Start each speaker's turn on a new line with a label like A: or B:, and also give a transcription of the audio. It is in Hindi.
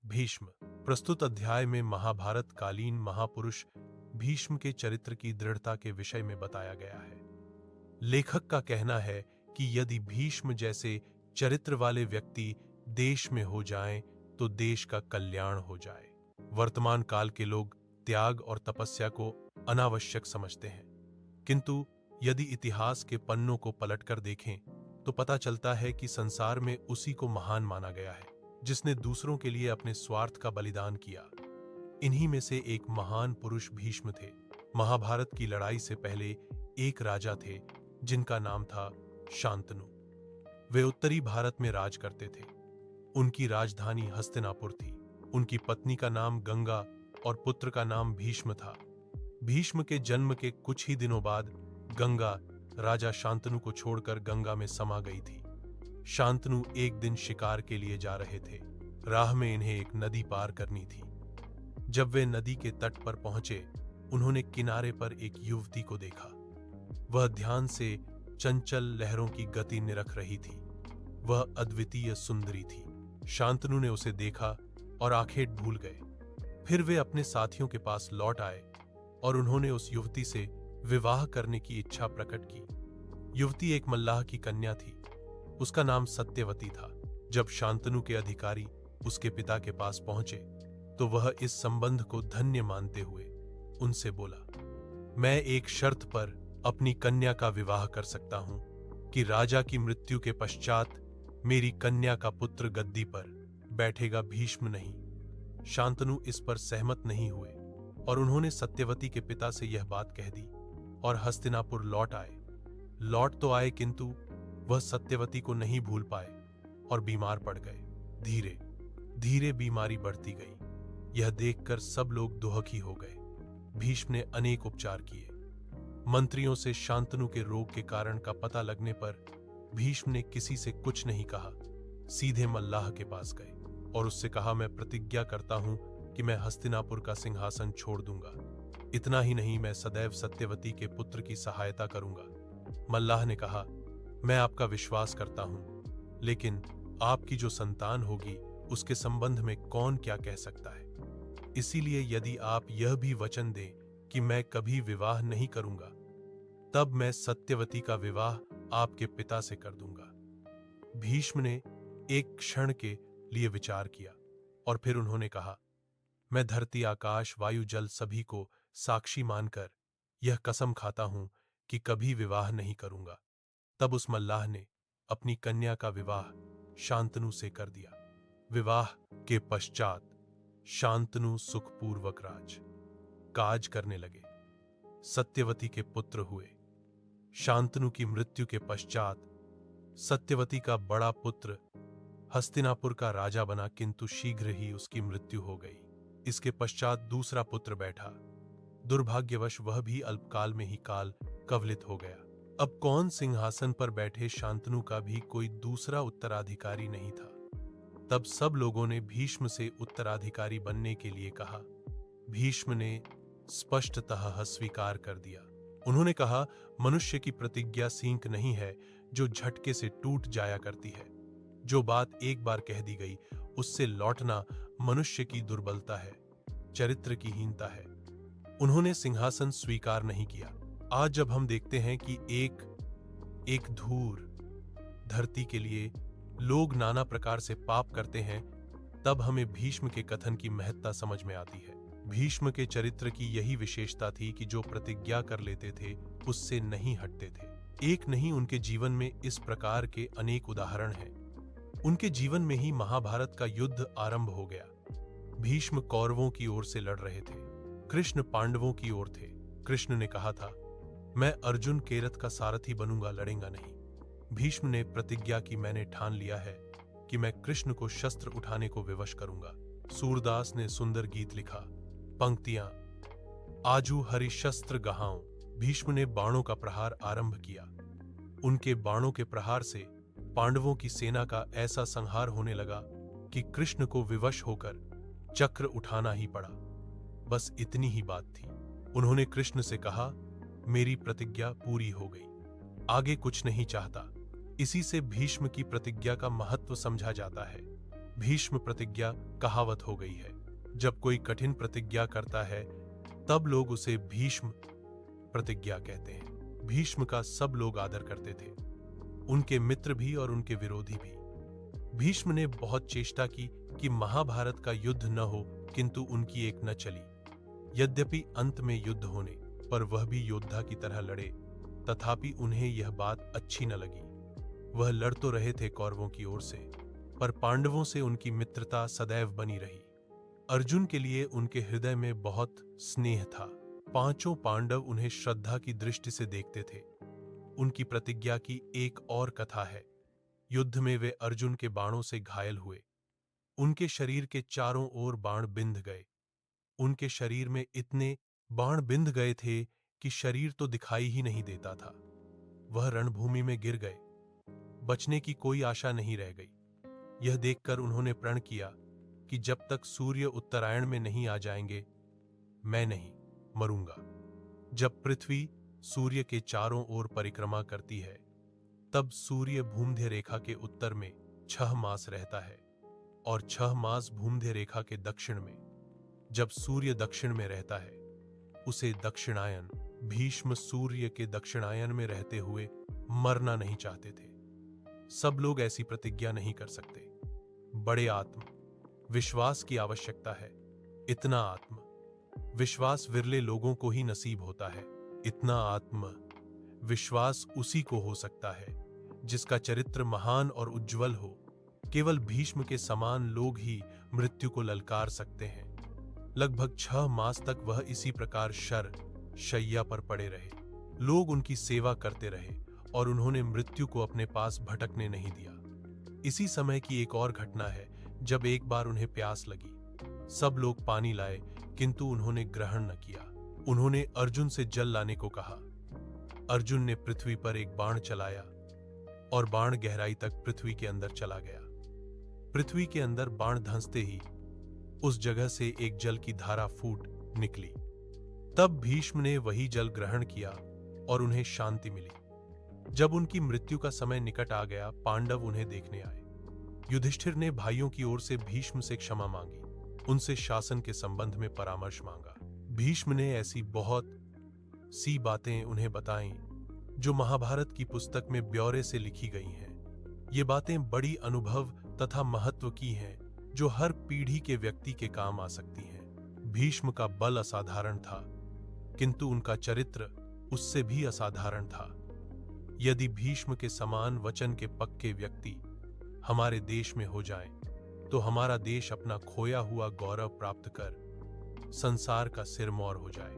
A: भीष्म। प्रस्तुत अध्याय में महाभारत कालीन महापुरुष भीष्म के चरित्र की दृढ़ता के विषय में बताया गया है। लेखक का कहना है कि यदि भीष्म जैसे चरित्र वाले व्यक्ति देश में हो जाएं तो देश का कल्याण हो जाए। वर्तमान काल के लोग त्याग और तपस्या को अनावश्यक समझते हैं, किंतु यदि इतिहास के पन्नों को पलटकर देखें तो पता चलता है कि संसार में उसी को महान माना गया है जिसने दूसरों के लिए अपने स्वार्थ का बलिदान किया। इन्हीं में से एक महान पुरुष भीष्म थे। महाभारत की लड़ाई से पहले एक राजा थे जिनका नाम था शांतनु। वे उत्तरी भारत में राज करते थे। उनकी राजधानी हस्तिनापुर थी। उनकी पत्नी का नाम गंगा और पुत्र का नाम भीष्म था। भीष्म के जन्म के कुछ ही दिनों बाद गंगा राजा शांतनु को छोड़कर गंगा में समा गई थी। शांतनु एक दिन शिकार के लिए जा रहे थे। राह में इन्हें एक नदी पार करनी थी। जब वे नदी के तट पर पहुंचे, उन्होंने किनारे पर एक युवती को देखा। वह ध्यान से चंचल लहरों की गति निरख रही थी। वह अद्वितीय सुंदरी थी। शांतनु ने उसे देखा और आंखें भूल गए। फिर वे अपने साथियों के पास लौट आए और उन्होंने उस युवती से विवाह करने की इच्छा प्रकट की। युवती एक मल्लाह की कन्या थी। उसका नाम सत्यवती था। जब शांतनु के अधिकारी उसके पिता के पास पहुंचे तो वह इस संबंध को धन्य मानते हुए उनसे बोला, मैं एक शर्त पर अपनी कन्या का विवाह कर सकता हूं कि राजा की मृत्यु के पश्चात मेरी कन्या का पुत्र गद्दी पर बैठेगा, भीष्म नहीं। शांतनु इस पर सहमत नहीं हुए और उन्होंने सत्यवती के पिता से यह बात कह दी और हस्तिनापुर लौट आए। लौट तो आए किंतु वह सत्यवती को नहीं भूल पाए और बीमार पड़ गए। धीरे धीरे बीमारी बढ़ती गई। यह देखकर सब लोग दुखी हो गए। भीष्म ने अनेक उपचार किए। मंत्रियों से शांतनु के रोग के कारण का पता लगने पर भीष्म ने किसी से कुछ नहीं कहा। सीधे मल्लाह के पास गए और उससे कहा, मैं प्रतिज्ञा करता हूं कि मैं हस्तिनापुर का सिंहासन छोड़ दूंगा। इतना ही नहीं, मैं सदैव सत्यवती के पुत्र की सहायता करूंगा। मल्लाह ने कहा, मैं आपका विश्वास करता हूं, लेकिन आपकी जो संतान होगी उसके संबंध में कौन क्या कह सकता है। इसीलिए यदि आप यह भी वचन दें कि मैं कभी विवाह नहीं करूंगा, तब मैं सत्यवती का विवाह आपके पिता से कर दूंगा। भीष्म ने एक क्षण के लिए विचार किया और फिर उन्होंने कहा, मैं धरती आकाश वायु जल सभी को साक्षी मानकर यह कसम खाता हूं कि कभी विवाह नहीं करूंगा। तब उस मल्लाह ने अपनी कन्या का विवाह शांतनु से कर दिया। विवाह के पश्चात शांतनु सुखपूर्वक काज करने लगे। सत्यवती के पुत्र हुए। शांतनु की मृत्यु के पश्चात सत्यवती का बड़ा पुत्र हस्तिनापुर का राजा बना, किंतु शीघ्र ही उसकी मृत्यु हो गई। इसके पश्चात दूसरा पुत्र बैठा। दुर्भाग्यवश वह भी अल्पकाल में ही काल कवलित हो गया। अब कौन सिंहासन पर बैठे, शांतनु का भी कोई दूसरा उत्तराधिकारी नहीं था। तब सब लोगों ने भीष्म से उत्तराधिकारी बनने के लिए कहा। भीष्म ने स्पष्टतः स्वीकार कर दिया। उन्होंने कहा, मनुष्य की प्रतिज्ञा सींक नहीं है जो झटके से टूट जाया करती है। जो बात एक बार कह दी गई उससे लौटना मनुष्य की दुर्बलता है, चरित्र की हीनता है। उन्होंने सिंहासन स्वीकार नहीं किया। आज जब हम देखते हैं कि एक धूर धरती के लिए लोग नाना प्रकार से पाप करते हैं, तब हमें भीष्म के कथन की महत्ता समझ में आती है। भीष्म के चरित्र की यही विशेषता थी कि जो प्रतिज्ञा कर लेते थे उससे नहीं हटते थे। एक नहीं, उनके जीवन में इस प्रकार के अनेक उदाहरण हैं। उनके जीवन में ही महाभारत का युद्ध आरंभ हो गया। भीष्म कौरवों की ओर से लड़ रहे थे, कृष्ण पांडवों की ओर थे। कृष्ण ने कहा था, मैं अर्जुन के रथ का सारथी बनूंगा, लड़ेंगा नहीं। भीष्म ने प्रतिज्ञा की, मैंने ठान लिया है कि मैं कृष्ण को शस्त्र उठाने को विवश करूंगा। सूरदास ने सुंदर गीत लिखा, पंक्तियां, आजू हरि शस्त्र गहाऊं। भीष्म ने बाणों का प्रहार आरंभ किया। उनके बाणों के प्रहार से पांडवों की सेना का ऐसा संहार होने लगा कि कृष्ण को विवश होकर चक्र उठाना ही पड़ा। बस इतनी ही बात थी। उन्होंने कृष्ण से कहा, मेरी प्रतिज्ञा पूरी हो गई, आगे कुछ नहीं चाहता। इसी से भीष्म की प्रतिज्ञा का महत्व समझा जाता है। भीष्म प्रतिज्ञा कहावत हो गई है। जब कोई कठिन प्रतिज्ञा करता है तब लोग उसे भीष्म प्रतिज्ञा कहते हैं। भीष्म का सब लोग आदर करते थे, उनके मित्र भी और उनके विरोधी भी। भीष्म ने बहुत चेष्टा की कि महाभारत का युद्ध न हो, किंतु उनकी एक न चली। यद्यपि अंत में युद्ध होने पर वह भी योद्धा की तरह लड़े, तथापि उन्हें यह बात अच्छी न लगी। वह लड़ तो रहे थे कौरवों की ओर से, पर पांडवों से उनकी मित्रता सदैव बनी रही। अर्जुन के लिए उनके हृदय में बहुत स्नेह था। पांचों पांडव उन्हें श्रद्धा की दृष्टि से देखते थे। उनकी प्रतिज्ञा की एक और कथा है। युद्ध में वे अर्जुन के बाणों से घायल हुए। उनके शरीर के चारों ओर बाण बिंध गए। उनके शरीर में इतने बाण बिंध गए थे कि शरीर तो दिखाई ही नहीं देता था। वह रणभूमि में गिर गए। बचने की कोई आशा नहीं रह गई। यह देखकर उन्होंने प्रण किया कि जब तक सूर्य उत्तरायण में नहीं आ जाएंगे, मैं नहीं मरूंगा। जब पृथ्वी सूर्य के चारों ओर परिक्रमा करती है, तब सूर्य भूमध्य रेखा के उत्तर में 6 मास रहता है और 6 मास भूमध्य रेखा के दक्षिण में। जब सूर्य दक्षिण में रहता है, उसे दक्षिणायन। भीष्म सूर्य के दक्षिणायन में रहते हुए मरना नहीं चाहते थे। सब लोग ऐसी प्रतिज्ञा नहीं कर सकते। बड़े आत्म विश्वास की आवश्यकता है। इतना आत्म विश्वास विरले लोगों को ही नसीब होता है। इतना आत्म विश्वास उसी को हो सकता है जिसका चरित्र महान और उज्जवल हो। केवल भीष्म के समान लोग ही मृत्यु को ललकार सकते हैं। लगभग 6 मास तक वह इसी प्रकार शैया पर पड़े रहे। लोग उनकी सेवा करते रहे और उन्होंने मृत्यु को अपने पास भटकने नहीं दिया। इसी समय की एक और घटना है, जब एक बार उन्हें प्यास लगी। सब लोग पानी लाए, किंतु उन्होंने ग्रहण न किया। उन्होंने अर्जुन से जल लाने को कहा। अर्जुन ने पृथ्वी पर एक बाण चलाया और बाण गहराई तक पृथ्वी के अंदर चला गया। पृथ्वी के अंदर बाण धंसते ही उस जगह से एक जल की धारा फूट निकली। तब भीष्म ने वही जल ग्रहण किया और उन्हें शांति मिली। जब उनकी मृत्यु का समय निकट आ गया, पांडव उन्हें देखने आए। युधिष्ठिर ने भाइयों की ओर से भीष्म से क्षमा मांगी, उनसे शासन के संबंध में परामर्श मांगा। भीष्म ने ऐसी बहुत सी बातें उन्हें बताईं जो महाभारत की पुस्तक में ब्यौरे से लिखी गई हैं। ये बातें बड़ी अनुभव तथा महत्व की हैं, जो हर पीढ़ी के व्यक्ति के काम आ सकती हैं। भीष्म का बल असाधारण था, किंतु उनका चरित्र उससे भी असाधारण था। यदि भीष्म के समान वचन के पक्के व्यक्ति हमारे देश में हो जाएं, तो हमारा देश अपना खोया हुआ गौरव प्राप्त कर संसार का सिरमौर हो जाए।